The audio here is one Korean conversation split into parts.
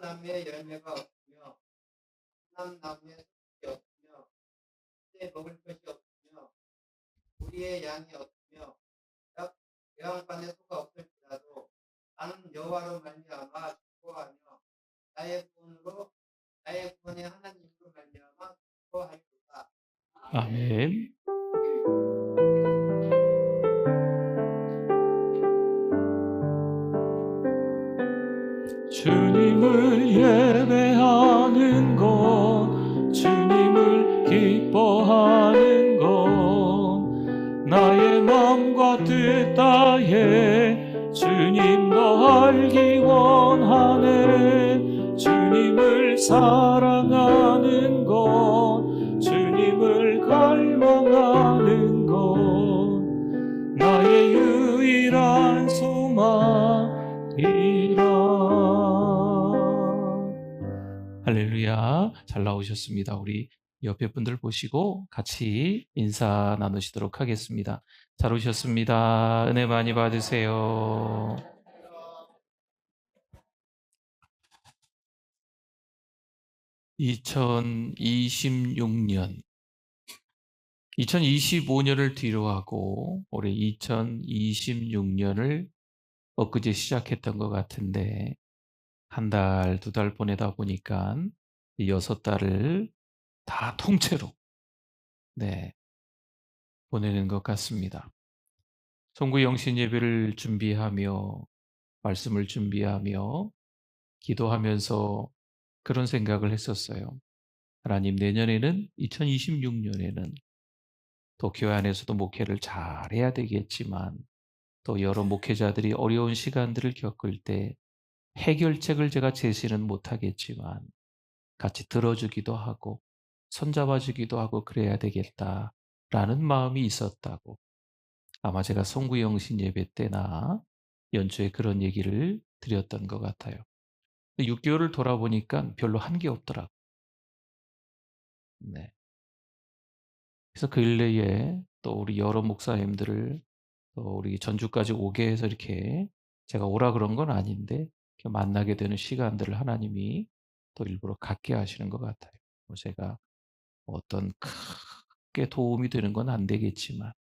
나무에 열매가 없으며 감람나무에 잎이 없으며 때 먹을 것이 없으며 우리의 양이 없으며 외양간에 소가 없을지라도 나는 여호와로 말미암아 기뻐하며 나의 구원의 하나님으로 말미암아 기뻐하리로다. 아멘. 주님을 예배하는 것, 주님을 기뻐하는 것, 나의 마음과 뜻 다해 주님 더 알기 원하네. 주님을 사랑하는 것, 주님을 갈망하는 것, 나의 유일한 소망이라. 할렐루야. 잘 나오셨습니다. 우리 옆에 분들 보시고 같이 인사 나누시도록 하겠습니다. 잘 오셨습니다. 은혜 많이 받으세요. (2026년) 2025년을 뒤로 하고 올해 2026년을 엊그제 시작했던 것 같은데, 한 달, 두 달 보내다 보니까 이 6달을 다 통째로 보내는 것 같습니다. 송구 영신 예배를 준비하며 말씀을 준비하며 기도하면서 그런 생각을 했었어요. 하나님, 내년에는 2026년에는 또 교회 안에서도 목회를 잘해야 되겠지만 또 여러 목회자들이 어려운 시간들을 겪을 때 해결책을 제가 제시는 못하겠지만 같이 들어주기도 하고 손잡아주기도 하고 그래야 되겠다라는 마음이 있었다고, 아마 제가 송구영신 예배 때나 연초에 그런 얘기를 드렸던 것 같아요. 6개월을 돌아보니까 별로 한 게 없더라고요. 그래서 그 일내에 또 우리 여러 목사님들을 또 우리 전주까지 오게 해서 이렇게 제가 오라 그런 건 아닌데 이렇게 만나게 되는 시간들을 하나님이 또 일부러 갖게 하시는 것 같아요. 제가 어떤 크게 도움이 되는 건 안 되겠지만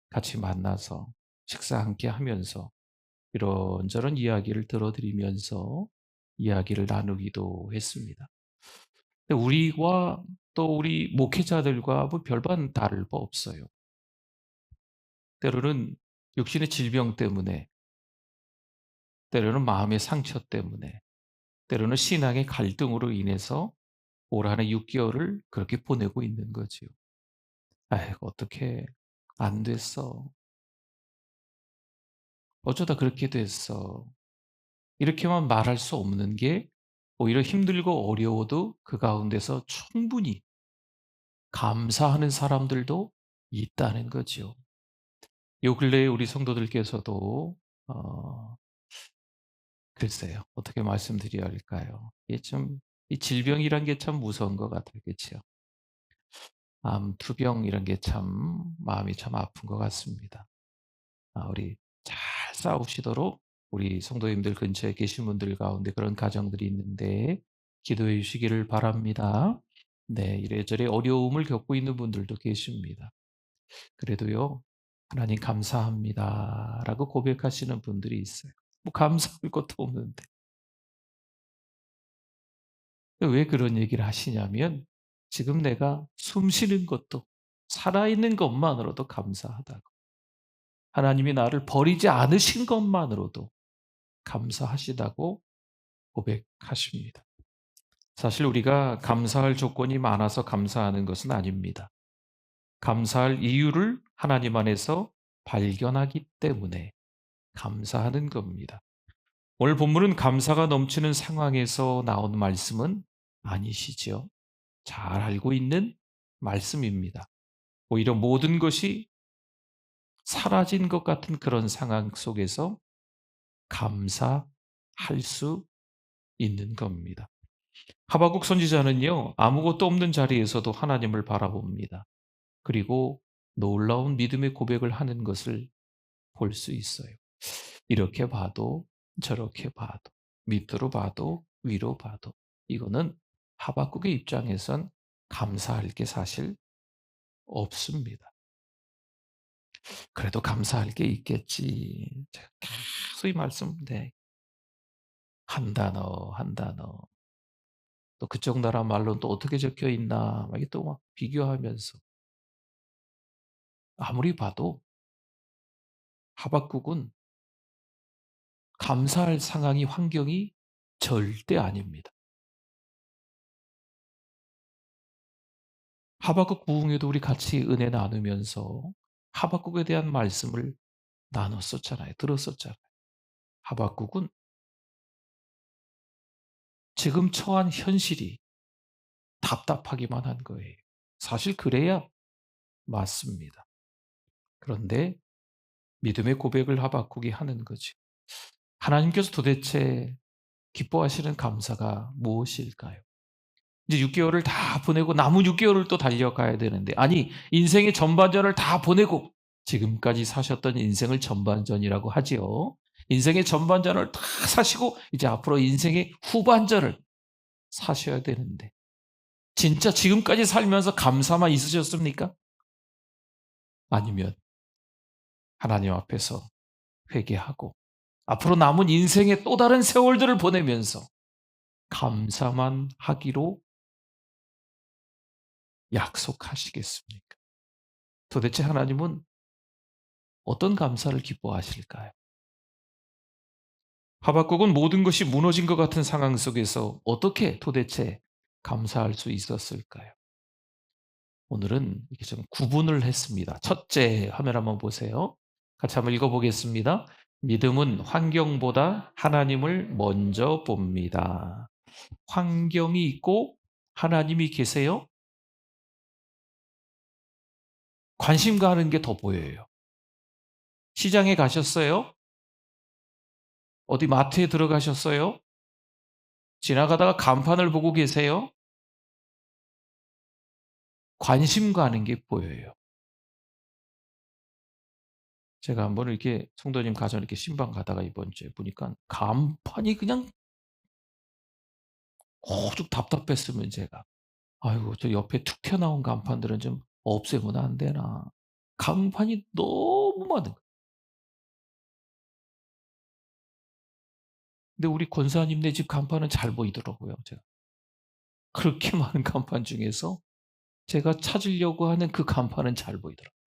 같이 만나서 식사 함께 하면서 이런저런 이야기를 들어드리면서 이야기를 나누기도 했습니다. 근데 우리와 또 우리 목회자들과 뭐 별반 다를 바 없어요. 때로는 육신의 질병 때문에, 때로는 마음의 상처 때문에, 때로는 신앙의 갈등으로 인해서 올 한해 6개월을 그렇게 보내고 있는 거지요. 아이고, 어떻게 안 됐어. 어쩌다 그렇게 됐어. 이렇게만 말할 수 없는 게 오히려 힘들고 어려워도 그 가운데서 충분히 감사하는 사람들도 있다는 거죠. 요 근래에 우리 성도들께서도 글쎄요, 어떻게 말씀드려야 할까요? 이게 좀, 이 질병이란 게 참 무서운 것 같아요. 그렇죠? 암, 투병 이런 게 참 마음이 참 아픈 것 같습니다. 우리 잘 싸우시도록 우리 성도님들 근처에 계신 분들 가운데 그런 가정들이 있는데 기도해 주시기를 바랍니다. 이래저래 어려움을 겪고 있는 분들도 계십니다. 그래도요, 하나님 감사합니다 라고 고백하시는 분들이 있어요. 뭐 감사할 것도 없는데. 왜 그런 얘기를 하시냐면, 지금 내가 숨 쉬는 것도, 살아있는 것만으로도 감사하다고, 하나님이 나를 버리지 않으신 것만으로도 감사하시다고 고백하십니다. 사실 우리가 감사할 조건이 많아서 감사하는 것은 아닙니다. 감사할 이유를 하나님 안에서 발견하기 때문에 감사하는 겁니다. 오늘 본문은 감사가 넘치는 상황에서 나온 말씀은 아니시죠. 잘 알고 있는 말씀입니다. 오히려 모든 것이 사라진 것 같은 그런 상황 속에서 감사할 수 있는 겁니다. 하박국 선지자는요, 아무것도 없는 자리에서도 하나님을 바라봅니다. 그리고 놀라운 믿음의 고백을 하는 것을 볼 수 있어요. 이렇게 봐도 저렇게 봐도, 밑으로 봐도 위로받어. 이거는 하박국의 입장에선 감사할 게 사실 없습니다. 그래도 감사할 게 있겠지. 제가 계속 이 말씀, 네. 한 단어, 한 단어. 또 그쪽 나라 말로는 또 어떻게 적혀 있나, 막 이게 또 막 비교하면서. 아무리 봐도 하박국은 감사할 상황이, 환경이 절대 아닙니다. 하박국 부흥회도 우리 같이 은혜 나누면서 하박국에 대한 말씀을 나눴었잖아요. 들었었잖아요. 하박국은 지금 처한 현실이 답답하기만 한 거예요. 사실 그래야 맞습니다. 그런데 믿음의 고백을 하박국이 하는 거지. 하나님께서 도대체 기뻐하시는 감사가 무엇일까요? 이제 6개월을 다 보내고 남은 6개월을 또 달려가야 되는데, 아니 인생의 전반전을 다 보내고, 지금까지 사셨던 인생을 전반전이라고 하지요. 인생의 전반전을 다 사시고 이제 앞으로 인생의 후반전을 사셔야 되는데, 진짜 지금까지 살면서 감사만 있으셨습니까? 아니면 하나님 앞에서 회개하고 앞으로 남은 인생의 또 다른 세월들을 보내면서 감사만 하기로 약속하시겠습니까? 도대체 하나님은 어떤 감사를 기뻐하실까요? 하박국은 모든 것이 무너진 것 같은 상황 속에서 어떻게 도대체 감사할 수 있었을까요? 오늘은 이렇게 좀 구분을 했습니다. 첫째, 화면 한번 보세요. 같이 한번 읽어보겠습니다. 믿음은 환경보다 하나님을 먼저 봅니다. 환경이 있고 하나님이 계세요? 관심 가는 게 더 보여요. 시장에 가셨어요? 어디 마트에 들어가셨어요? 지나가다가 간판을 보고 계세요? 관심 가는 게 보여요. 제가 한번 이렇게 성도님 가정 이렇게 신방 가다가 이번 주에 보니까 간판이 그냥 오죽 답답했으면 제가, 아이고 저 옆에 툭 튀어나온 간판들은 좀 없애면 안 되나. 간판이 너무 많은 거예요. 근데 우리 권사님네 집 간판은 잘 보이더라고요. 제가 그렇게 많은 간판 중에서 제가 찾으려고 하는 그 간판은 잘 보이더라고요.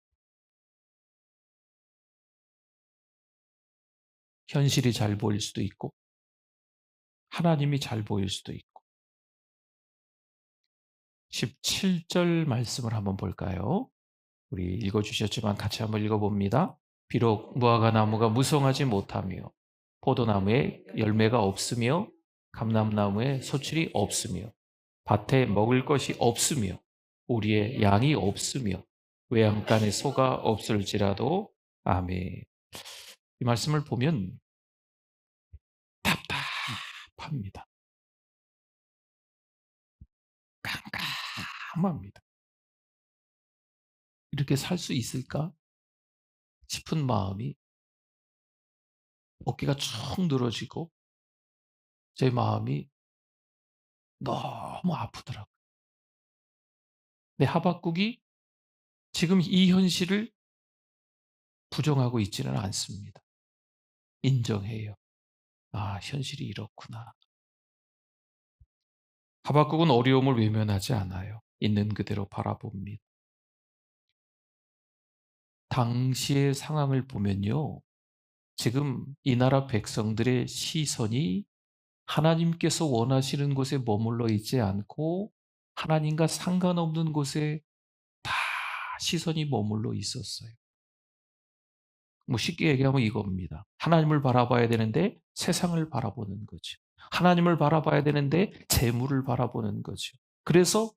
현실이 잘 보일 수도 있고 하나님이 잘 보일 수도 있고. 17절 말씀을 한번 볼까요? 우리 읽어주셨지만 같이 한번 읽어봅니다. 비록 무화과 나무가 무성하지 못하며 포도나무에 열매가 없으며 감람나무에 소출이 없으며 밭에 먹을 것이 없으며 우리의 양이 없으며 외양간에 소가 없을지라도. 아멘. 이 말씀을 보면 답답합니다. 깜깜합니다. 이렇게 살 수 있을까 싶은 마음이, 어깨가 쭉 늘어지고 제 마음이 너무 아프더라고요. 근데 하박국이 지금 이 현실을 부정하고 있지는 않습니다. 인정해요. 아, 현실이 이렇구나. 하박국은 어려움을 외면하지 않아요. 있는 그대로 바라봅니다. 당시의 상황을 보면요, 지금 이 나라 백성들의 시선이 하나님께서 원하시는 곳에 머물러 있지 않고 하나님과 상관없는 곳에 다 시선이 머물러 있었어요. 뭐 쉽게 얘기하면 이겁니다. 하나님을 바라봐야 되는데 세상을 바라보는 거죠. 하나님을 바라봐야 되는데 재물을 바라보는 거죠. 그래서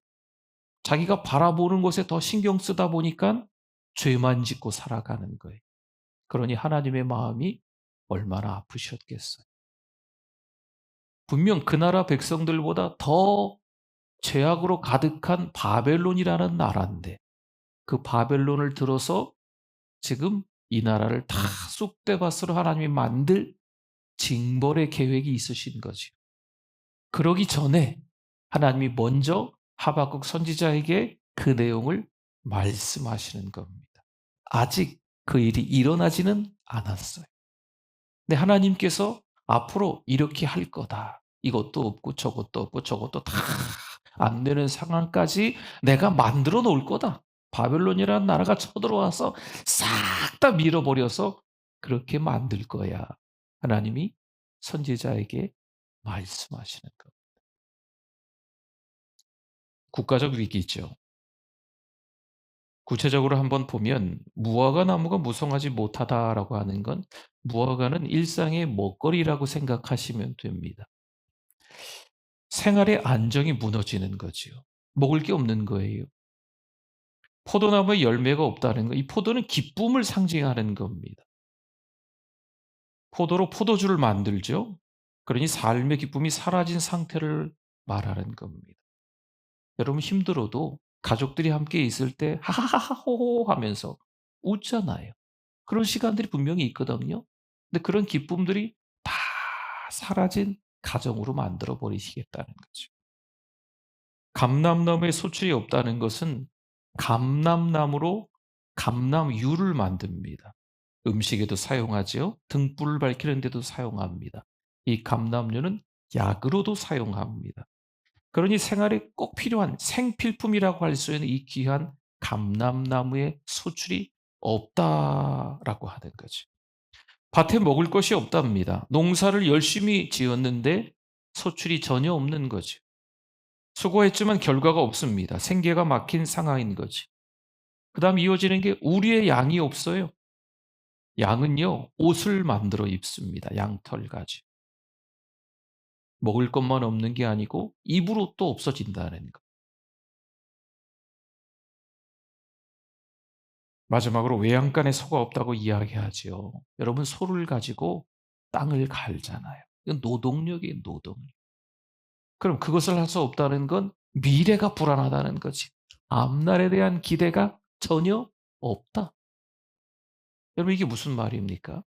자기가 바라보는 것에 더 신경 쓰다 보니까 죄만 짓고 살아가는 거예요. 그러니 하나님의 마음이 얼마나 아프셨겠어요. 분명 그 나라 백성들보다 더 죄악으로 가득한 바벨론이라는 나라인데, 그 바벨론을 들어서 지금 이 나라를 다 쑥대밭으로 하나님이 만들 징벌의 계획이 있으신 거죠. 그러기 전에 하나님이 먼저 하박국 선지자에게 그 내용을 말씀하시는 겁니다. 아직 그 일이 일어나지는 않았어요. 근데 하나님께서 앞으로 이렇게 할 거다. 이것도 없고 저것도 없고 저것도 다 안 되는 상황까지 내가 만들어 놓을 거다. 바벨론이라는 나라가 쳐들어와서 싹 다 밀어버려서 그렇게 만들 거야. 하나님이 선지자에게 말씀하시는 것. 국가적 위기죠. 구체적으로 한번 보면 무화과 나무가 무성하지 못하다라고 하는 건 무화과는 일상의 먹거리라고 생각하시면 됩니다. 생활의 안정이 무너지는 거지요. 먹을 게 없는 거예요. 포도나무에 열매가 없다는 거, 이 포도는 기쁨을 상징하는 겁니다. 포도로 포도주를 만들죠. 그러니 삶의 기쁨이 사라진 상태를 말하는 겁니다. 여러분 힘들어도 가족들이 함께 있을 때 하하하호호 하면서 웃잖아요. 그런 시간들이 분명히 있거든요. 근데 그런 기쁨들이 다 사라진 가정으로 만들어 버리시겠다는 거죠. 감람나무에 소출이 없다는 것은 감람나무로 감람유를 만듭니다. 음식에도 사용하지요. 등불을 밝히는 데도 사용합니다. 이 감람유는 약으로도 사용합니다. 그러니 생활에 꼭 필요한 생필품이라고 할 수 있는 이 귀한 감람나무의 소출이 없다라고 하는 거죠. 밭에 먹을 것이 없답니다. 농사를 열심히 지었는데 소출이 전혀 없는 거죠. 수고했지만 결과가 없습니다. 생계가 막힌 상황인 거지. 그다음 이어지는 게 우리의 양이 없어요. 양은요, 옷을 만들어 입습니다. 양털 가지. 먹을 것만 없는 게 아니고 입을 옷도 없어진다는 거. 마지막으로 외양간에 소가 없다고 이야기하지요. 여러분 소를 가지고 땅을 갈잖아요. 이건 노동력이에요, 노동력. 그럼 그것을 할 수 없다는 건 미래가 불안하다는 거지. 앞날에 대한 기대가 전혀 없다. 여러분 이게 무슨 말입니까?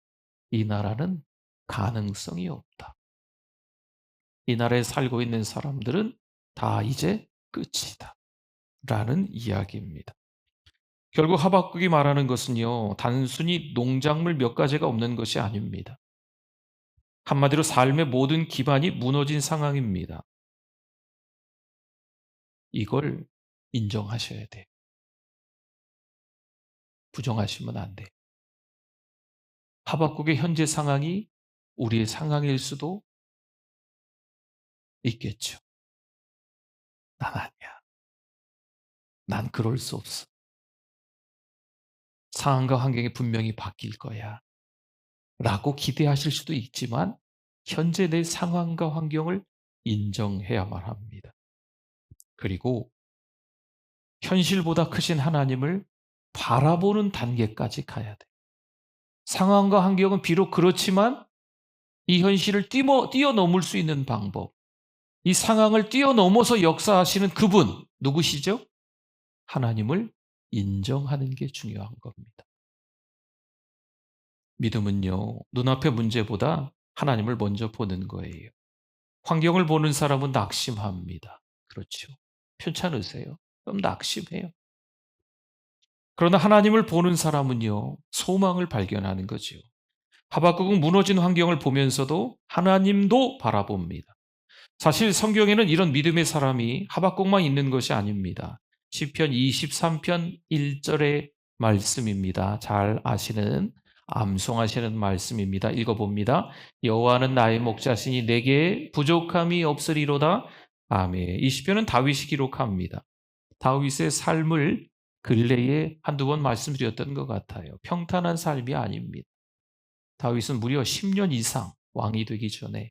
이 나라는 가능성이 없다. 이 나라에 살고 있는 사람들은 다 이제 끝이다. 라는 이야기입니다. 결국 하박국이 말하는 것은요, 단순히 농작물 몇 가지가 없는 것이 아닙니다. 한마디로 삶의 모든 기반이 무너진 상황입니다. 이걸 인정하셔야 돼요. 부정하시면 안 돼요. 하박국의 현재 상황이 우리의 상황일 수도 있겠죠. 난 아니야. 난 그럴 수 없어. 상황과 환경이 분명히 바뀔 거야. 라고 기대하실 수도 있지만 현재 내 상황과 환경을 인정해야만 합니다. 그리고 현실보다 크신 하나님을 바라보는 단계까지 가야 돼. 상황과 환경은 비록 그렇지만 이 현실을 뛰어넘을 수 있는 방법, 이 상황을 뛰어넘어서 역사하시는 그분 누구시죠? 하나님을 인정하는 게 중요한 겁니다. 믿음은요, 눈앞의 문제보다 하나님을 먼저 보는 거예요. 환경을 보는 사람은 낙심합니다. 그렇죠. 편찮으세요? 그럼 낙심해요. 그러나 하나님을 보는 사람은요, 소망을 발견하는 거죠. 하박국은 무너진 환경을 보면서도 하나님도 바라봅니다. 사실 성경에는 이런 믿음의 사람이 하박국만 있는 것이 아닙니다. 시편 23편 1절의 말씀입니다. 잘 아시는 암송하시는 말씀입니다. 읽어봅니다. 여호와는 나의 목자시니 내게 부족함이 없으리로다. 아멘. 이 시편은 다윗이 기록합니다. 다윗의 삶을 근래에 한두 번 말씀드렸던 것 같아요. 평탄한 삶이 아닙니다. 다윗은 무려 10년 이상 왕이 되기 전에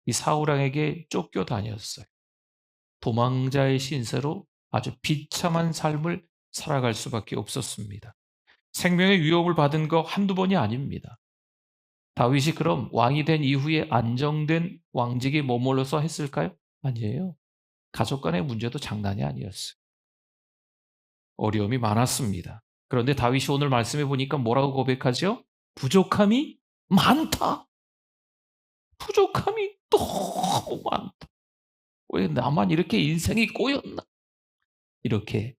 이 사울왕에게 쫓겨다녔어요. 도망자의 신세로 아주 비참한 삶을 살아갈 수밖에 없었습니다. 생명의 위협을 받은 거 한두 번이 아닙니다. 다윗이 그럼 왕이 된 이후에 안정된 왕직에 머물러서 했을까요? 아니에요. 가족 간의 문제도 장난이 아니었어요. 어려움이 많았습니다. 그런데 다윗이 오늘 말씀해 보니까 뭐라고 고백하죠? 부족함이 많다. 부족함이 너무 많다. 왜 나만 이렇게 인생이 꼬였나? 이렇게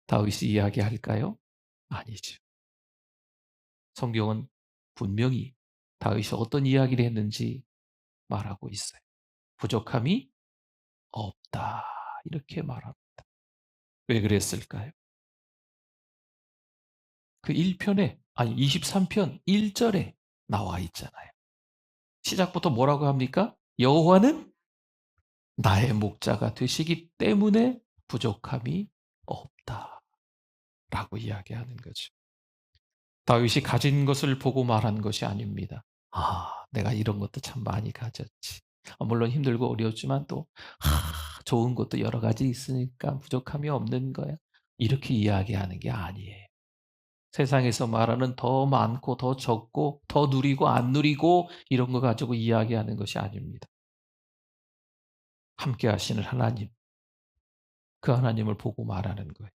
다윗이 이야기할까요? 아니죠. 성경은 분명히 다윗이 어떤 이야기를 했는지 말하고 있어요. 부족함이 없다. 이렇게 말합니다. 왜 그랬을까요? 그 1편에, 아니 23편 1절에 나와 있잖아요. 시작부터 뭐라고 합니까? 여호와는 나의 목자가 되시기 때문에 부족함이 없다. 라고 이야기하는 거죠. 다윗이 가진 것을 보고 말한 것이 아닙니다. 아, 내가 이런 것도 참 많이 가졌지. 물론 힘들고 어려웠지만 또 좋은 것도 여러 가지 있으니까 부족함이 없는 거야. 이렇게 이야기하는 게 아니에요. 세상에서 말하는 더 많고 더 적고 더 누리고 안 누리고 이런 거 가지고 이야기하는 것이 아닙니다. 함께 하시는 하나님, 그 하나님을 보고 말하는 거예요.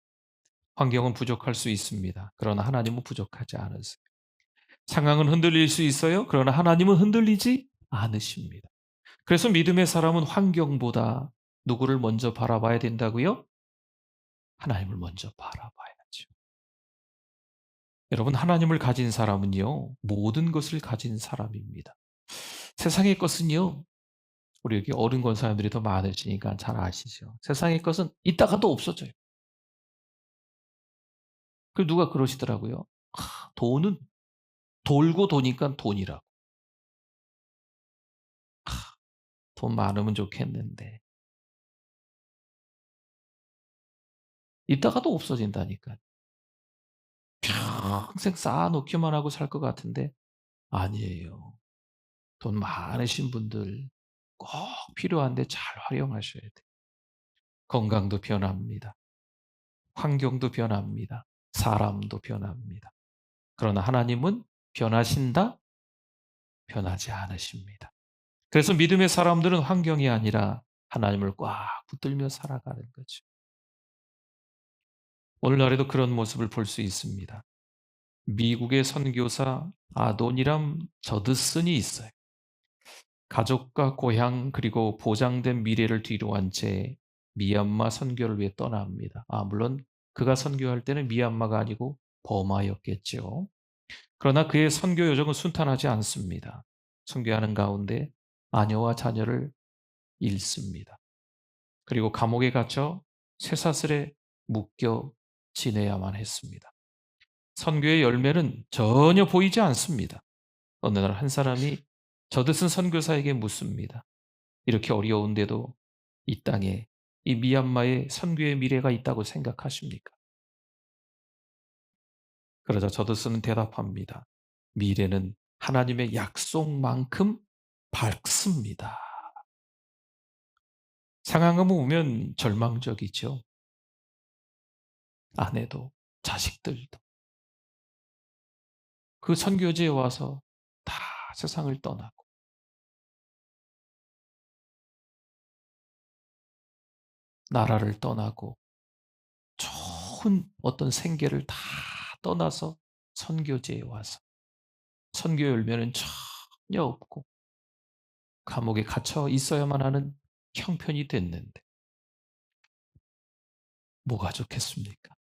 환경은 부족할 수 있습니다. 그러나 하나님은 부족하지 않으세요. 상황은 흔들릴 수 있어요. 그러나 하나님은 흔들리지 않으십니다. 그래서 믿음의 사람은 환경보다 누구를 먼저 바라봐야 된다고요? 하나님을 먼저 바라봐야죠. 여러분, 하나님을 가진 사람은요, 모든 것을 가진 사람입니다. 세상의 것은요, 우리 여기 어른 권사님들이 더 많으시니까 잘 아시죠? 세상의 것은 있다가도 없어져요. 그 누가 그러시더라고요. 돈은 돌고 도니까 돈이라고. 돈 많으면 좋겠는데. 있다가도 없어진다니까. 평생 쌓아놓기만 하고 살 것 같은데 아니에요. 돈 많으신 분들 꼭 필요한데 잘 활용하셔야 돼요. 건강도 변합니다. 환경도 변합니다. 사람도 변합니다. 그러나 하나님은 변하신다? 변하지 않으십니다. 그래서 믿음의 사람들은 환경이 아니라 하나님을 꽉 붙들며 살아가는 거죠. 오늘날에도 그런 모습을 볼 수 있습니다. 미국의 선교사 아도니람 저드슨이 있어요. 가족과 고향 그리고 보장된 미래를 뒤로 한 채 미얀마 선교를 위해 떠납니다. 물론 그가 선교할 때는 미얀마가 아니고 버마였겠죠. 그러나 그의 선교 여정은 순탄하지 않습니다. 선교하는 가운데 아내와 자녀를 잃습니다. 그리고 감옥에 갇혀 쇠사슬에 묶여 지내야만 했습니다. 선교의 열매는 전혀 보이지 않습니다. 어느 날 한 사람이 저드슨 선교사에게 묻습니다. 이렇게 어려운데도 이 땅에, 이 미얀마에 선교의 미래가 있다고 생각하십니까? 그러자 저드슨은 대답합니다. 미래는 하나님의 약속만큼 밝습니다. 상황을 보면 절망적이죠. 아내도 자식들도 그 선교지에 와서 다 세상을 떠나고 나라를 떠나고 좋은 어떤 생계를 다 떠나서 선교지에 와서 선교 열매는 전혀 없고 감옥에 갇혀 있어야만 하는 형편이 됐는데 뭐가 좋겠습니까?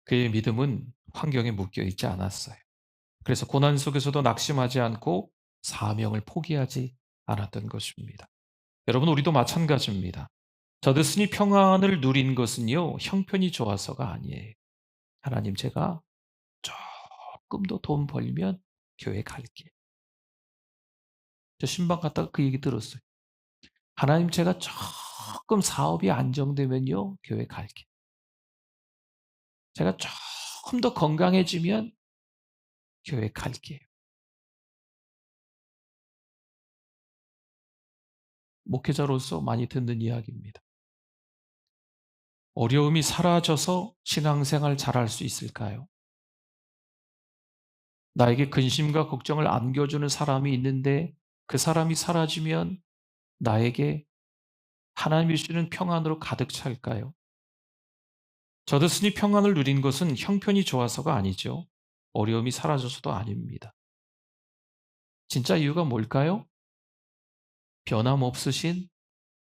그의 믿음은 환경에 묶여 있지 않았어요. 그래서 고난 속에서도 낙심하지 않고 사명을 포기하지 않았던 것입니다. 여러분, 우리도 마찬가지입니다. 저드슨이 평안을 누린 것은요, 형편이 좋아서가 아니에요. 하나님, 제가 조금 더 돈 벌면 교회 갈게. 저 신방 갔다가 그 얘기 들었어요. 하나님, 제가 조금 사업이 안정되면요, 교회 갈게. 제가 조금 더 건강해지면 교회 갈게요. 목회자로서 많이 듣는 이야기입니다. 어려움이 사라져서 신앙생활 잘할 수 있을까요? 나에게 근심과 걱정을 안겨주는 사람이 있는데 그 사람이 사라지면 나에게 하나님이 주시는 평안으로 가득 찰까요? 저드슨이 평안을 누린 것은 형편이 좋아서가 아니죠. 어려움이 사라져서도 아닙니다. 진짜 이유가 뭘까요? 변함없으신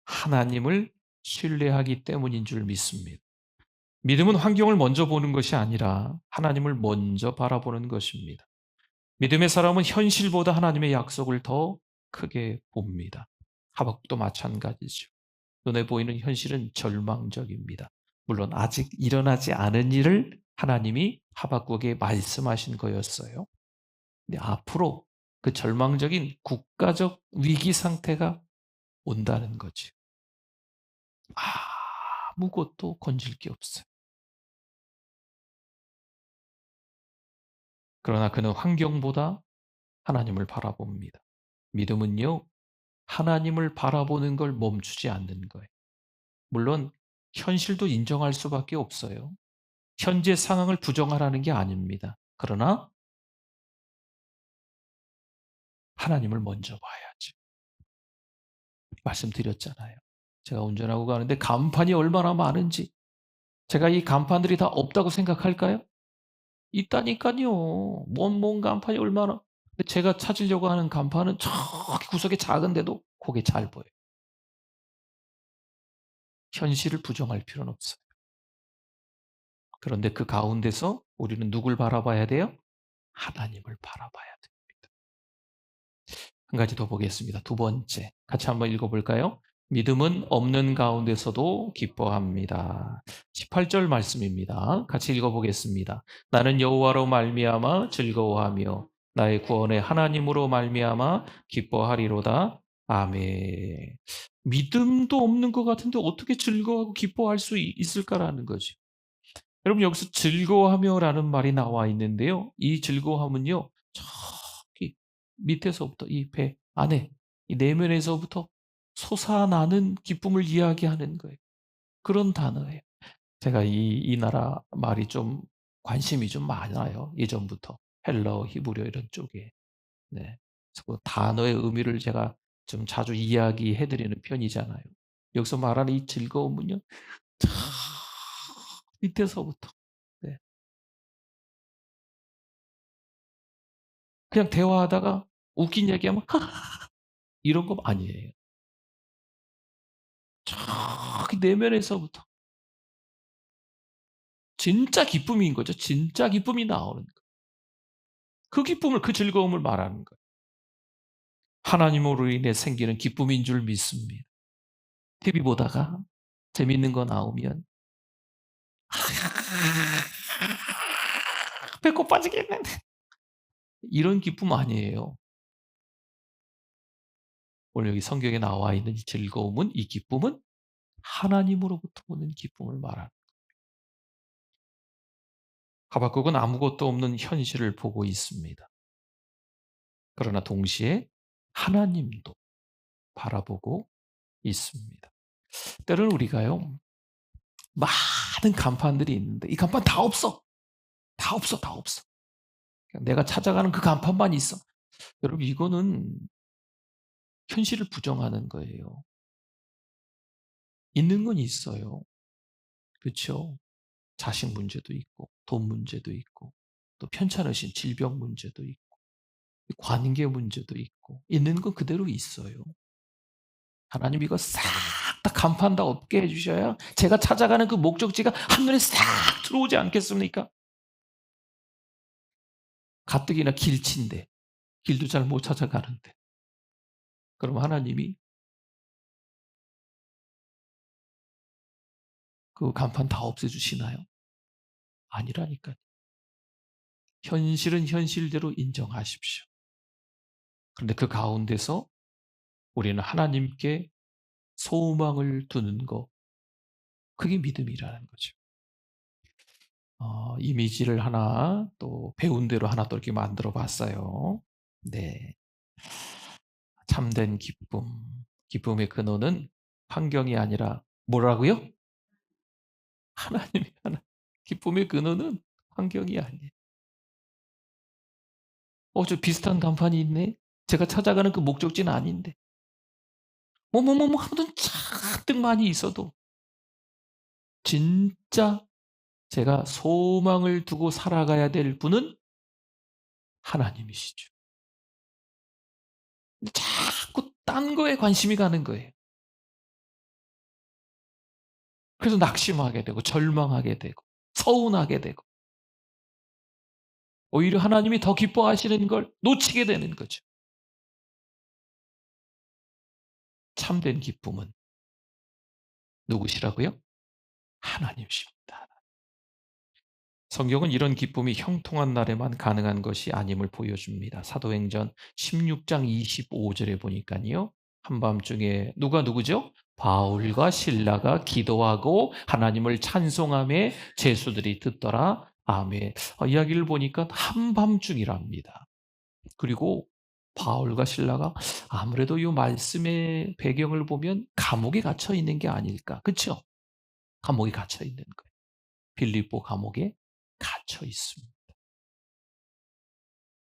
하나님을 신뢰하기 때문인 줄 믿습니다. 믿음은 환경을 먼저 보는 것이 아니라 하나님을 먼저 바라보는 것입니다. 믿음의 사람은 현실보다 하나님의 약속을 더 크게 봅니다. 하박국도 마찬가지죠. 눈에 보이는 현실은 절망적입니다. 물론 아직 일어나지 않은 일을 하나님이 하박국에게 말씀하신 거였어요. 근데 앞으로 그 절망적인 국가적 위기 상태가 온다는 거죠. 아무것도 건질 게 없어요. 그러나 그는 환경보다 하나님을 바라봅니다. 믿음은요, 하나님을 바라보는 걸 멈추지 않는 거예요. 물론 현실도 인정할 수밖에 없어요. 현재 상황을 부정하라는 게 아닙니다. 그러나 하나님을 먼저 봐야지. 말씀드렸잖아요. 제가 운전하고 가는데 간판이 얼마나 많은지, 제가 이 간판들이 다 없다고 생각할까요? 있다니까요. 뭔 간판이 얼마나. 근데 제가 찾으려고 하는 간판은 저기 구석에 작은데도 그게 잘 보여요. 현실을 부정할 필요는 없어요. 그런데 그 가운데서 우리는 누굴 바라봐야 돼요? 하나님을 바라봐야 됩니다. 한 가지 더 보겠습니다. 두 번째, 같이 한번 읽어볼까요? 믿음은 없는 가운데서도 기뻐합니다. 18절 말씀입니다. 같이 읽어보겠습니다. 나는 여호와로 말미암아 즐거워하며 나의 구원의 하나님으로 말미암아 기뻐하리로다. 아멘. 믿음도 없는 것 같은데 어떻게 즐거워하고 기뻐할 수 있을까라는 거죠. 여러분, 여기서 즐거워하며라는 말이 나와 있는데요. 이 즐거워함은요, 저기 밑에서부터 이 배 안에, 이 내면에서부터 솟아나는 기쁨을 이야기하는 거예요. 그런 단어예요. 제가 이 나라 말이 좀 관심이 좀 많아요. 예전부터. 헬라어, 히브리어 이런 쪽에. 네. 그래서 그 단어의 의미를 제가 좀 자주 이야기해 드리는 편이잖아요. 여기서 말하는 이 즐거움은요, 저 밑에서부터. 네. 그냥 대화하다가 웃긴 얘기하면 이런 거 아니에요. 저기 내면에서부터 진짜 기쁨인 거죠. 진짜 기쁨이 나오는 거예요. 그 기쁨을, 그 즐거움을 말하는 거예요. 하나님으로 인해 생기는 기쁨인 줄 믿습니다. TV 보다가 재밌는 거 나오면 배꼽 빠지겠네. 이런 기쁨 아니에요. 오늘 여기 성경에 나와 있는 이 즐거움은, 이 기쁨은 하나님으로부터 오는 기쁨을 말하는 거예요. 하박국은 아무것도 없는 현실을 보고 있습니다. 그러나 동시에 하나님도 바라보고 있습니다. 때로는 우리가요, 많은 간판들이 있는데 이 간판 다 없어. 다 없어. 다 없어. 내가 찾아가는 그 간판만 있어. 여러분, 이거는 현실을 부정하는 거예요. 있는 건 있어요. 그렇죠? 자식 문제도 있고, 돈 문제도 있고, 또 편찮으신 질병 문제도 있고, 관계 문제도 있고, 있는 건 그대로 있어요. 하나님 이거 싹 다 간판 다 없게 해주셔야 제가 찾아가는 그 목적지가 한눈에 싹 들어오지 않겠습니까? 가뜩이나 길친데 길도 잘 못 찾아가는데, 그럼 하나님이 그 간판 다 없애주시나요? 아니라니까요. 현실은 현실대로 인정하십시오. 그런데 그 가운데서 우리는 하나님께 소망을 두는 것, 그게 믿음이라는 거죠. 이미지를 하나 또 배운 대로 하나 또 이렇게 만들어 봤어요. 네. 참된 기쁨. 기쁨의 근원은 환경이 아니라 뭐라고요? 하나님이 하나. 기쁨의 근원은 환경이 아니에요. 저 비슷한 간판이 있네. 제가 찾아가는 그 목적지는 아닌데. 하면 잔뜩 많이 있어도 진짜 제가 소망을 두고 살아가야 될 분은 하나님이시죠. 자꾸 딴 거에 관심이 가는 거예요. 그래서 낙심하게 되고 절망하게 되고 서운하게 되고 오히려 하나님이 더 기뻐하시는 걸 놓치게 되는 거죠. 참된 기쁨은 누구시라고요? 하나님이십니다. 성경은 이런 기쁨이 형통한 날에만 가능한 것이 아님을 보여줍니다. 사도행전 16장 25절에 보니까요. 한밤중에 누구죠? 바울과 실라가 기도하고 하나님을 찬송함에 제수들이 듣더라. 아멘. 이야기를 보니까 한밤중이랍니다. 그리고 바울과 실라가 아무래도 이 말씀의 배경을 보면 감옥에 갇혀 있는 게 아닐까. 그렇죠? 감옥에 갇혀 있는 거예요. 빌립보 감옥에 갇혀 있습니다.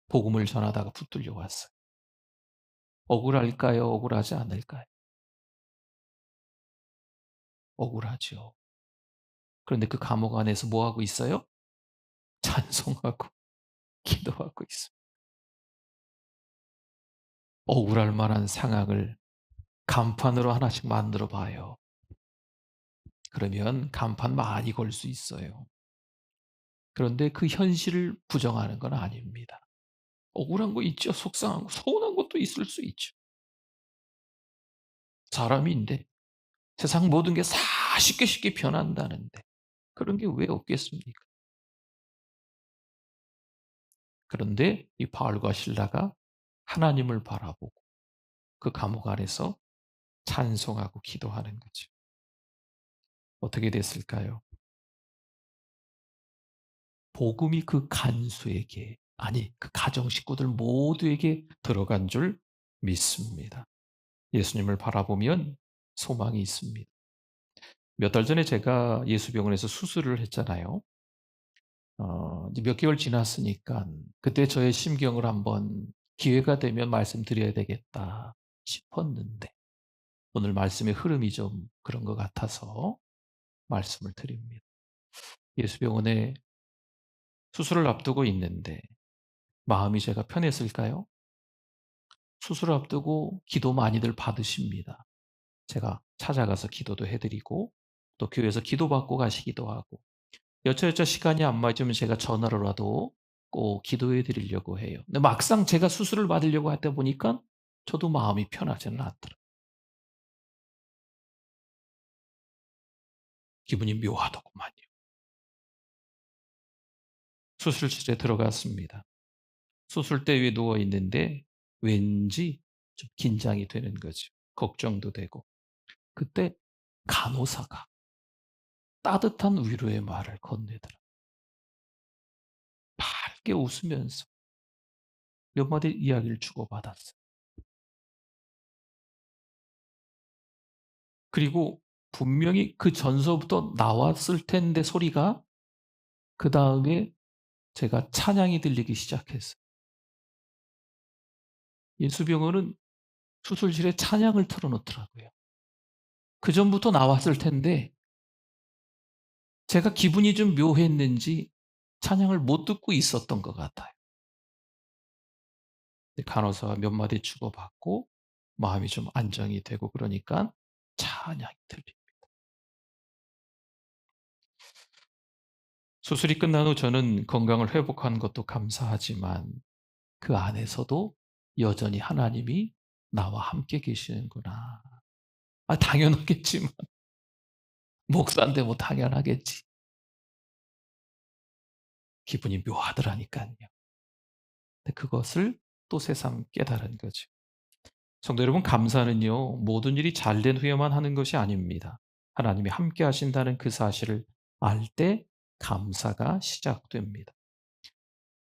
복음을 전하다가 붙들려 왔어요. 억울할까요? 억울하지 않을까요? 억울하죠. 그런데 그 감옥 안에서 뭐 하고 있어요? 찬송하고 기도하고 있어요. 억울할 만한 상황을 간판으로 하나씩 만들어 봐요. 그러면 간판 많이 걸 수 있어요. 그런데 그 현실을 부정하는 건 아닙니다. 억울한 거 있죠. 속상한 거, 서운한 것도 있을 수 있죠. 사람인데 세상 모든 게 다 쉽게 변한다는데 그런 게 왜 없겠습니까? 그런데 이 바울과 실라가 하나님을 바라보고 그 감옥 안에서 찬송하고 기도하는 거죠. 어떻게 됐을까요? 복음이 그 간수에게, 아니 그 가정 식구들 모두에게 들어간 줄 믿습니다. 예수님을 바라보면 소망이 있습니다. 몇 달 전에 제가 예수병원에서 수술을 했잖아요. 이제 몇 개월 지났으니까 그때 저의 심경을 한번 기회가 되면 말씀드려야 되겠다 싶었는데 오늘 말씀의 흐름이 좀 그런 것 같아서 말씀을 드립니다. 예수병원에 수술을 앞두고 있는데 마음이 제가 편했을까요? 수술을 앞두고 기도 많이들 받으십니다. 제가 찾아가서 기도도 해드리고 또 교회에서 기도받고 가시기도 하고 여차여차 시간이 안 맞으면 제가 전화로라도 꼭 기도해 드리려고 해요. 근데 막상 제가 수술을 받으려고 하다 보니까 저도 마음이 편하지는 않더라고요. 기분이 묘하더구만요. 수술실에 들어갔습니다. 수술대 위에 누워 있는데 왠지 좀 긴장이 되는 거죠. 걱정도 되고. 그때 간호사가 따뜻한 위로의 말을 건네더라. 밝게 웃으면서 몇 마디 이야기를 주고받았어요. 그리고 분명히 그 전서부터 나왔을 텐데 소리가 그다음에 제가 찬양이 들리기 시작했어요. 예수병원은 수술실에 찬양을 틀어 놓더라고요. 그전부터 나왔을 텐데 제가 기분이 좀 묘했는지 찬양을 못 듣고 있었던 것 같아요. 간호사와 몇 마디 주고받고 마음이 좀 안정이 되고 그러니까 찬양이 들립니다. 수술이 끝난 후 저는 건강을 회복한 것도 감사하지만 그 안에서도 여전히 하나님이 나와 함께 계시는구나. 당연하겠지만 목사인데 뭐 당연하겠지. 기분이 묘하더라니까요. 근데 그것을 또 새삼 깨달은 거죠. 성도 여러분, 감사는요, 모든 일이 잘 된 후에만 하는 것이 아닙니다. 하나님이 함께 하신다는 그 사실을 알 때 감사가 시작됩니다.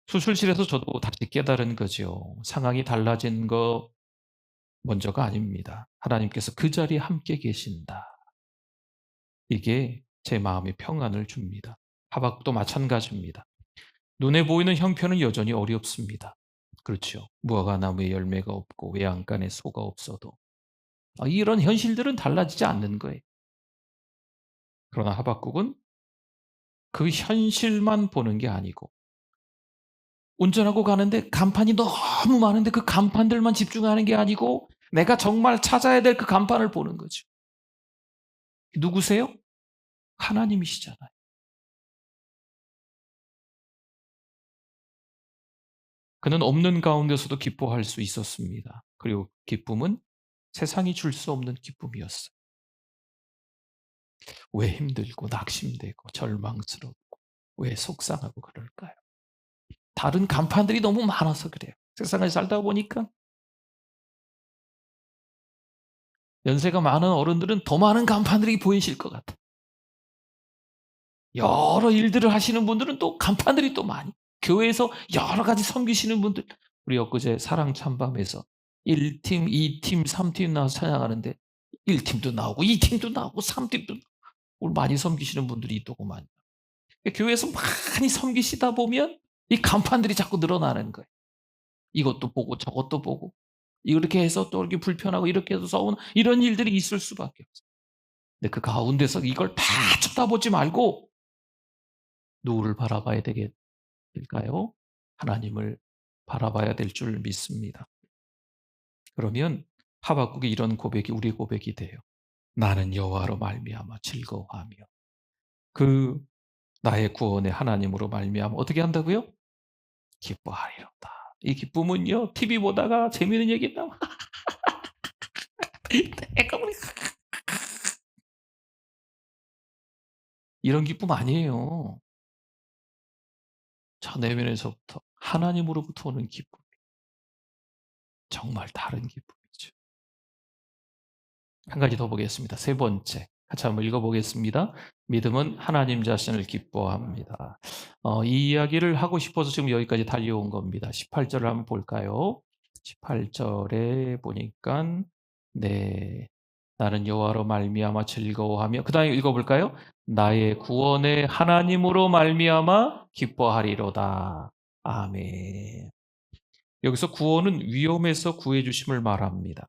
수술실에서 저도 다시 깨달은 거죠. 상황이 달라진 거 먼저가 아닙니다. 하나님께서 그 자리에 함께 계신다. 이게 제 마음에 평안을 줍니다. 하박국도 마찬가지입니다. 눈에 보이는 형편은 여전히 어렵습니다. 그렇죠. 무화과 나무에 열매가 없고 외양간에 소가 없어도 이런 현실들은 달라지지 않는 거예요. 그러나 하박국은 그 현실만 보는 게 아니고 운전하고 가는데 간판이 너무 많은데 그 간판들만 집중하는 게 아니고 내가 정말 찾아야 될 그 간판을 보는 거죠. 누구세요? 하나님이시잖아요. 그는 없는 가운데서도 기뻐할 수 있었습니다. 그리고 기쁨은 세상이 줄 수 없는 기쁨이었어요. 왜 힘들고 낙심되고 절망스럽고 왜 속상하고 그럴까요? 다른 간판들이 너무 많아서 그래요. 세상을 살다 보니까 연세가 많은 어른들은 더 많은 간판들이 보이실 것 같아요. 여러 일들을 하시는 분들은 또 간판들이 또 많이, 교회에서 여러 가지 섬기시는 분들, 우리 엊그제 사랑 참밤에서 1팀, 2팀, 3팀 나와서 찬양하는데 1팀도 나오고 2팀도 나오고 3팀도 나오고 오늘 많이 섬기시는 분들이 있더구만. 교회에서 많이 섬기시다 보면 이 간판들이 자꾸 늘어나는 거예요. 이것도 보고 저것도 보고 이렇게 해서 또 이렇게 불편하고 이렇게 해서 싸우는 이런 일들이 있을 수밖에 없어요. 근데 그 가운데서 이걸 다 쳐다보지 말고 누구를 바라봐야 될까요? 하나님을 바라봐야 될 줄 믿습니다. 그러면 하박국의 이런 고백이 우리 고백이 돼요. 나는 여호와로 말미암아 즐거워하며 그 나의 구원의 하나님으로 말미암아 어떻게 한다고요? 기뻐하리로다. 이 기쁨은요, TV 보다가 재미있는 얘기 나와. 이런 기쁨 아니에요. 저 내면에서부터 하나님으로부터 오는 기쁨. 정말 다른 기쁨이죠. 한 가지 더 보겠습니다. 세 번째. 같이 한번 읽어보겠습니다. 믿음은 하나님 자신을 기뻐합니다. 이 이야기를 하고 싶어서 지금 여기까지 달려온 겁니다. 18절을 한번 볼까요? 18절에 보니까 네, 나는 여호와로 말미암아 즐거워하며 그 다음에 읽어볼까요? 나의 구원의 하나님으로 말미암아 기뻐하리로다. 아멘. 여기서 구원은 위험에서 구해주심을 말합니다.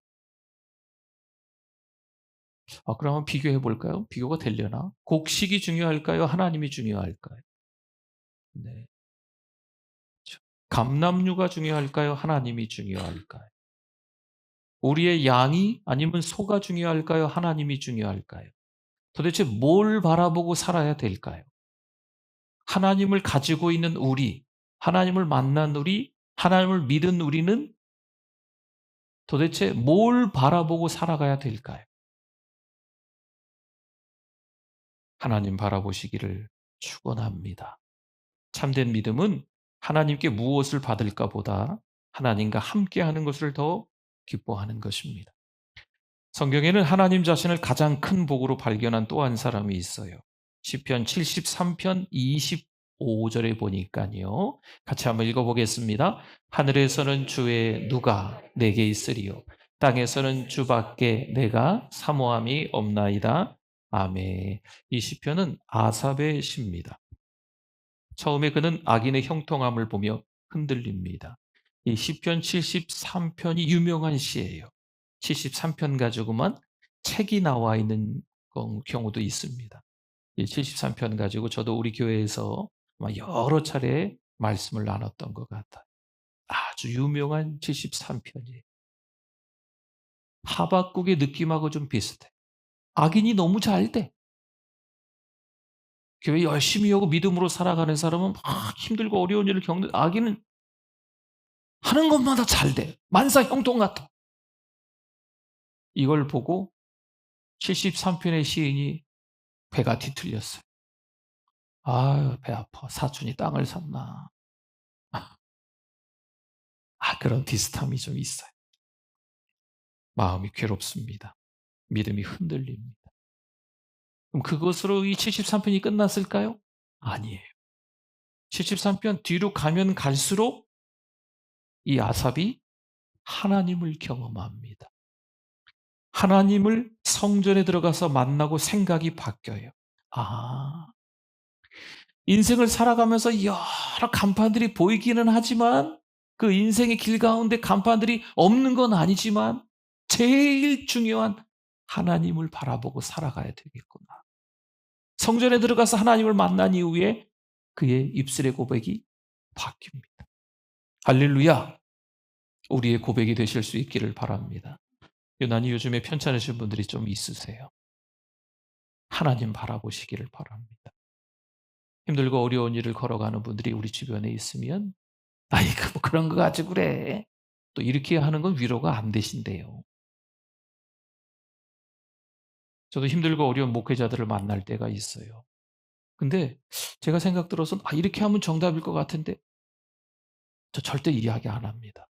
그럼 한번 비교해 볼까요? 비교가 되려나? 곡식이 중요할까요? 하나님이 중요할까요? 네. 그렇죠. 감람류가 중요할까요? 하나님이 중요할까요? 우리의 양이 아니면 소가 중요할까요? 하나님이 중요할까요? 도대체 뭘 바라보고 살아야 될까요? 하나님을 가지고 있는 우리, 하나님을 만난 우리, 하나님을 믿은 우리는 도대체 뭘 바라보고 살아가야 될까요? 하나님 바라보시기를 축원합니다. 참된 믿음은 하나님께 무엇을 받을까 보다 하나님과 함께하는 것을 더 기뻐하는 것입니다. 성경에는 하나님 자신을 가장 큰 복으로 발견한 또 한 사람이 있어요. 시편 73편 25절에 보니까요. 같이 한번 읽어보겠습니다. 하늘에서는 주의 누가 내게 있으리요. 땅에서는 주밖에 내가 사모함이 없나이다. 아멘. 이 시편은 아삽의 시입니다. 처음에 그는 악인의 형통함을 보며 흔들립니다. 이 시편 73편이 유명한 시예요. 73편 가지고만 책이 나와 있는 경우도 있습니다. 이 73편 가지고 저도 우리 교회에서 여러 차례 말씀을 나눴던 것 같아요. 아주 유명한 73편이에요. 하박국의 느낌하고 좀 비슷해. 악인이 너무 잘 돼. 교회 열심히 하고 믿음으로 살아가는 사람은 막 힘들고 어려운 일을 겪는, 악인은 하는 것마다 잘 돼. 만사 형통 같아. 이걸 보고 73편의 시인이 배가 뒤틀렸어요. 아유, 배 아파. 사촌이 땅을 샀나. 그런 비슷함이 좀 있어요. 마음이 괴롭습니다. 믿음이 흔들립니다. 그럼 그것으로 이 73편이 끝났을까요? 아니에요. 73편 뒤로 가면 갈수록 이 아삽이 하나님을 경험합니다. 하나님을 성전에 들어가서 만나고 생각이 바뀌어요. 인생을 살아가면서 여러 간판들이 보이기는 하지만 그 인생의 길 가운데 간판들이 없는 건 아니지만 제일 중요한 하나님을 바라보고 살아가야 되겠구나. 성전에 들어가서 하나님을 만난 이후에 그의 입술의 고백이 바뀝니다. 할렐루야! 우리의 고백이 되실 수 있기를 바랍니다. 유난히 요즘에 편찮으신 분들이 좀 있으세요. 하나님 바라보시기를 바랍니다. 힘들고 어려운 일을 걸어가는 분들이 우리 주변에 있으면 아이고 뭐 그런 거 가지고 그래. 또 이렇게 하는 건 위로가 안 되신대요. 저도 힘들고 어려운 목회자들을 만날 때가 있어요. 근데 제가 생각 들어서 이렇게 하면 정답일 것 같은데 저 절대 이야기 안 합니다.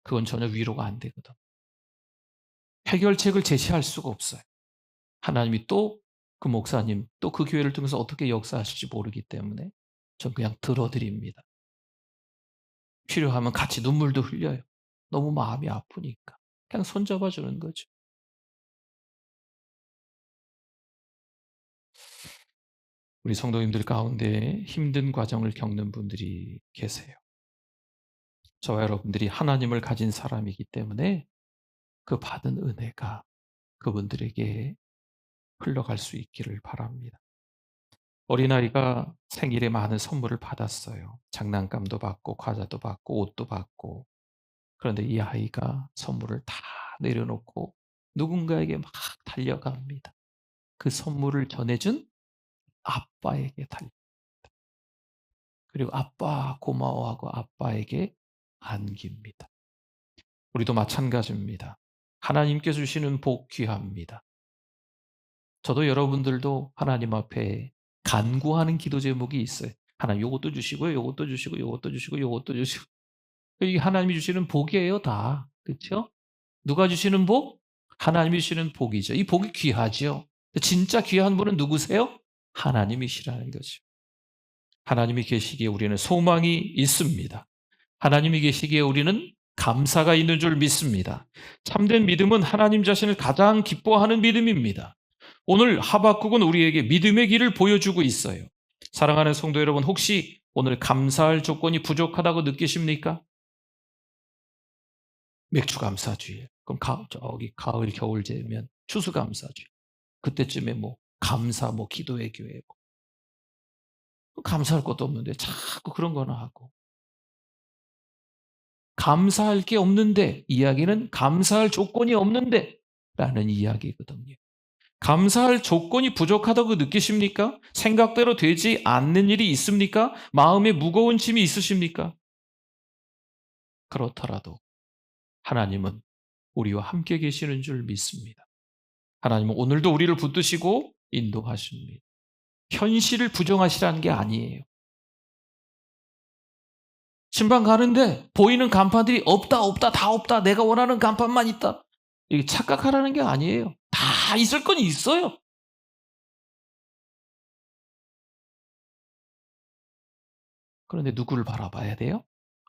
그건 전혀 위로가 안 되거든. 해결책을 제시할 수가 없어요. 하나님이 또 그 목사님, 또 그 교회를 통해서 어떻게 역사하실지 모르기 때문에 전 그냥 들어드립니다. 필요하면 같이 눈물도 흘려요. 너무 마음이 아프니까. 그냥 손잡아 주는 거죠. 우리 성도님들 가운데 힘든 과정을 겪는 분들이 계세요. 저와 여러분들이 하나님을 가진 사람이기 때문에 그 받은 은혜가 그분들에게 흘러갈 수 있기를 바랍니다. 어린아이가 생일에 많은 선물을 받았어요. 장난감도 받고 과자도 받고 옷도 받고. 그런데 이 아이가 선물을 다 내려놓고 누군가에게 막 달려갑니다. 그 선물을 전해준 아빠에게 달립니다. 그리고 아빠 고마워하고 아빠에게 안깁니다. 우리도 마찬가지입니다. 하나님께 주시는 복 귀합니다. 저도 여러분들도 하나님 앞에 간구하는 기도 제목이 있어요. 하나님 요것도 주시고요. 요것도 주시고 요것도 주시고 요것도 주시고. 이게 하나님이 주시는 복이에요 다. 그렇죠? 누가 주시는 복? 하나님이 주시는 복이죠. 이 복이 귀하죠. 진짜 귀한 분은 누구세요? 하나님이시라는 거죠. 하나님이 계시기에 우리는 소망이 있습니다. 하나님이 계시기에 우리는 감사가 있는 줄 믿습니다. 참된 믿음은 하나님 자신을 가장 기뻐하는 믿음입니다. 오늘 하박국은 우리에게 믿음의 길을 보여주고 있어요. 사랑하는 성도 여러분, 혹시 오늘 감사할 조건이 부족하다고 느끼십니까? 맥주감사주일. 그럼 저기 가을 겨울 되면 추수감사주일. 그때쯤에 감사 기도회 교회 감사할 것도 없는데 자꾸 그런 거나 하고. 감사할 게 없는데 이야기는 감사할 조건이 없는데 라는 이야기거든요. 감사할 조건이 부족하다고 느끼십니까? 생각대로 되지 않는 일이 있습니까? 마음에 무거운 짐이 있으십니까? 그렇더라도 하나님은 우리와 함께 계시는 줄 믿습니다. 하나님은 오늘도 우리를 붙드시고 인도하십니다. 현실을 부정하시라는 게 아니에요. 신방 가는데 보이는 간판들이 없다 다 없다 내가 원하는 간판만 있다 이게 착각하라는 게 아니에요. 다 있을 건 있어요. 그런데 누구를 바라봐야 돼요?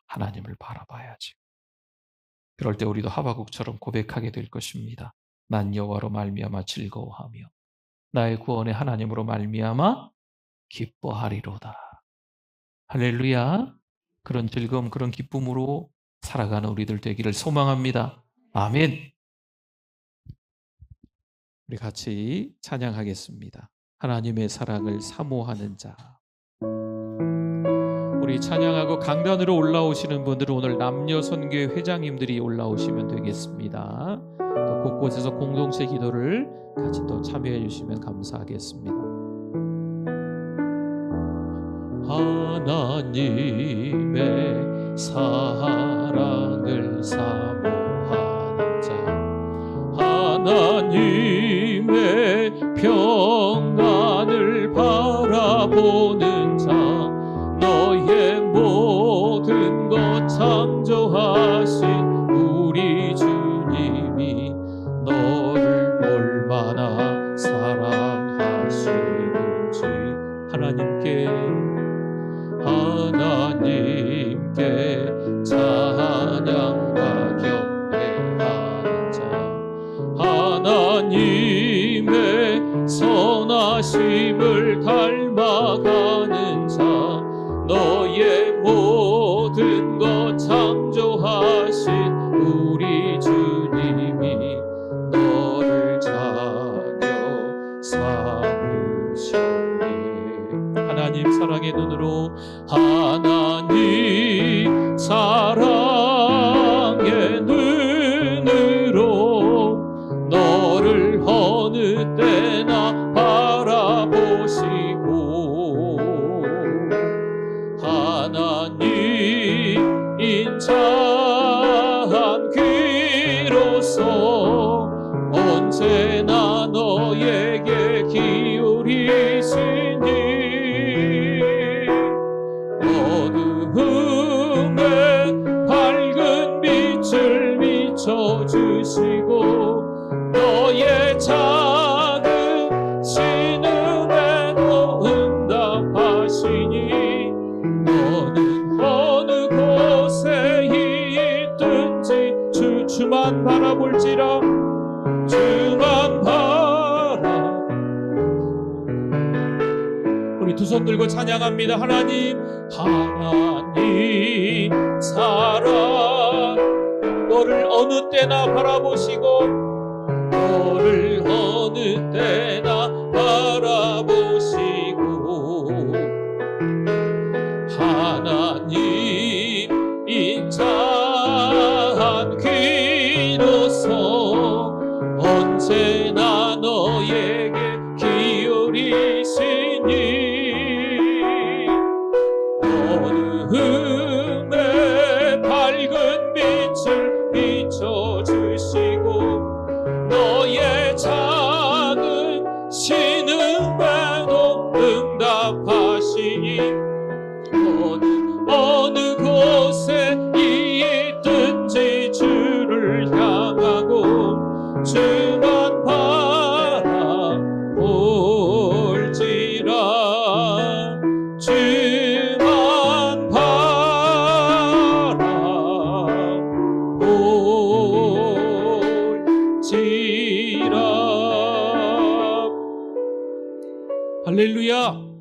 하나님을 바라봐야지. 그럴 때 우리도 하박국처럼 고백하게 될 것입니다. 난 여호와로 말미암아 즐거워하며 나의 구원의 하나님으로 말미암아 기뻐하리로다. 할렐루야. 그런 즐거움, 그런 기쁨으로 살아가는 우리들 되기를 소망합니다. 아멘. 우리 같이 찬양하겠습니다. 하나님의 사랑을 사모하는 자. 우리 찬양하고 강단으로 올라오시는 분들은 오늘 남녀 선교회 회장님들이 올라오시면 되겠습니다. 또 곳곳에서 공동체 기도를 같이 또 참여해 주시면 감사하겠습니다. 하나님의 사랑을 사모하는 자, 하나님의 평안을 바라보는 자, 너의 모든 것 창조하신 우리 주님이 너를 얼마나 사랑하시는지 하나님께 찬양과 경배하는 자, 하나님의 선하심을 닮아가는 자, 너의 모든 것 창조하신 우리 주님이 너를 자녀 삼으셨네. 하나님 사랑의 눈으로, 하나님 사랑의 눈으로 기로서 언제나 너에게 기울이시니 어두움에 밝은 빛을 비춰주시고 너의 작은 신음에도 응답하시니 너는 어느 곳에 있든지 주만 바라볼지라 주만 바라. 우리 두 손 들고 찬양합니다. 하나님 하나님 사랑 너를 어느 때나 바라보시고 너를 어느 때나 바라보시고 하나님 인자한 귀로서 언제나 너에게 기울이시니 어두움에 밝은 빛을 비춰주시고 너의 작은 신음에도 응답하시니 어느 곳에 있든지 주를 향하고 주만 바라볼지라 주만 바라볼지라. 할렐루야.